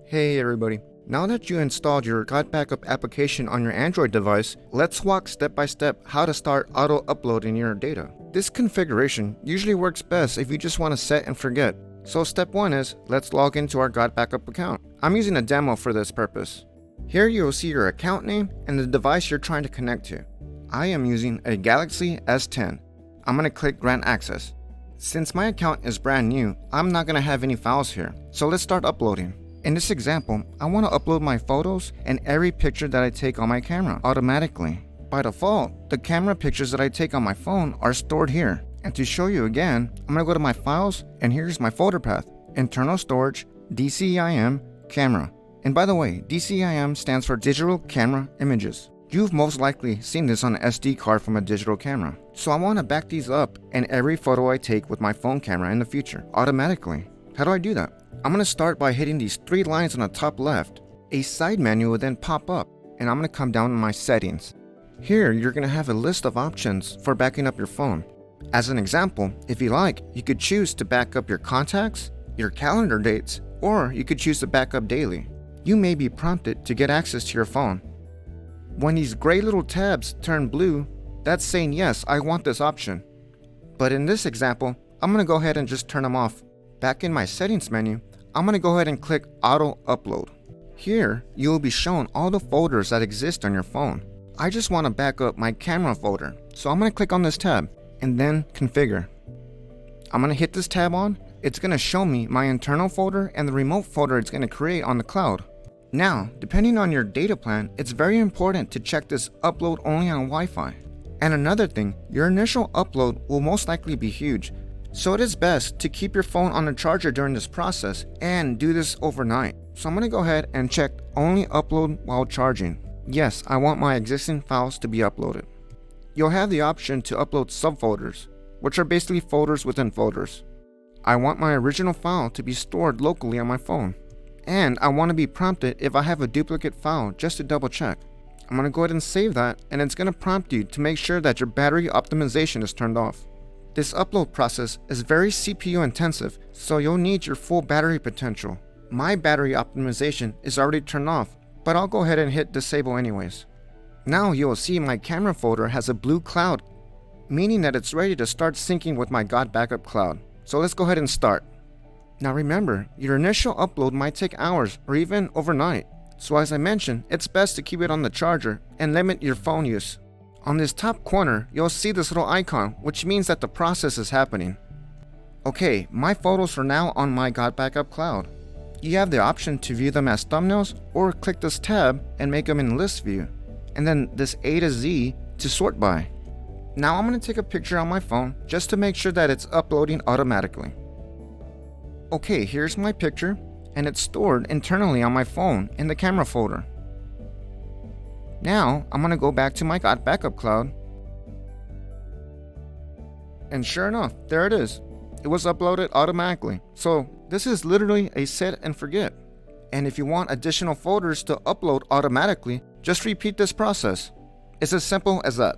Hey everybody, now that you installed your God Backup application on your Android device, let's walk step by step how to start auto-uploading your data. This configuration usually works best if you just want to set and forget. So step 1 is, let's log into our God Backup account. I'm using a demo for this purpose. Here you will see your account name and the device you're trying to connect to. I am using a Galaxy S10. I'm going to click Grant Access. Since my account is brand new, I'm not going to have any files here, so let's start uploading. In this example, I want to upload my photos and every picture that I take on my camera automatically. By default, the camera pictures that I take on my phone are stored here. And to show you again, I'm going to go to my files and here's my folder path. Internal storage, DCIM, camera. And by the way, DCIM stands for Digital Camera Images. You've most likely seen this on an SD card from a digital camera. So I want to back these up in every photo I take with my phone camera in the future, automatically. How do I do that? I'm going to start by hitting these 3 lines on the top left. A side menu will then pop up, and I'm going to come down to my settings. Here, you're going to have a list of options for backing up your phone. As an example, if you like, you could choose to back up your contacts, your calendar dates, or you could choose to back up daily. You may be prompted to get access to your phone. When these gray little tabs turn blue, that's saying yes, I want this option. But in this example, I'm going to go ahead and just turn them off. Back in my settings menu, I'm going to go ahead and click Auto Upload. Here, you will be shown all the folders that exist on your phone. I just want to back up my camera folder, so I'm going to click on this tab and then Configure. I'm going to hit this tab on. It's going to show me my internal folder and the remote folder it's going to create on the cloud. Now, depending on your data plan, it's very important to check this upload only on Wi-Fi. And another thing, your initial upload will most likely be huge. So it is best to keep your phone on the charger during this process and do this overnight. So I'm going to go ahead and check only upload while charging. Yes, I want my existing files to be uploaded. You'll have the option to upload subfolders, which are basically folders within folders. I want my original file to be stored locally on my phone. And I want to be prompted if I have a duplicate file just to double check. I'm going to go ahead and save that, and it's going to prompt you to make sure that your battery optimization is turned off. This upload process is very CPU intensive, so you'll need your full battery potential. My battery optimization is already turned off, but I'll go ahead and hit disable anyways. Now you'll see my camera folder has a blue cloud, meaning that it's ready to start syncing with my God Backup cloud. So let's go ahead and start. Now remember, your initial upload might take hours or even overnight. So as I mentioned, it's best to keep it on the charger and limit your phone use. On this top corner, you'll see this little icon, which means that the process is happening. Okay, my photos are now on my God Backup cloud. You have the option to view them as thumbnails or click this tab and make them in list view. And then this A to Z to sort by. Now I'm going to take a picture on my phone just to make sure that it's uploading automatically. Okay, here's my picture and it's stored internally on my phone in the camera folder. Now, I'm going to go back to my God Backup cloud. And sure enough, there it is. It was uploaded automatically. So this is literally a set and forget. And if you want additional folders to upload automatically, just repeat this process. It's as simple as that.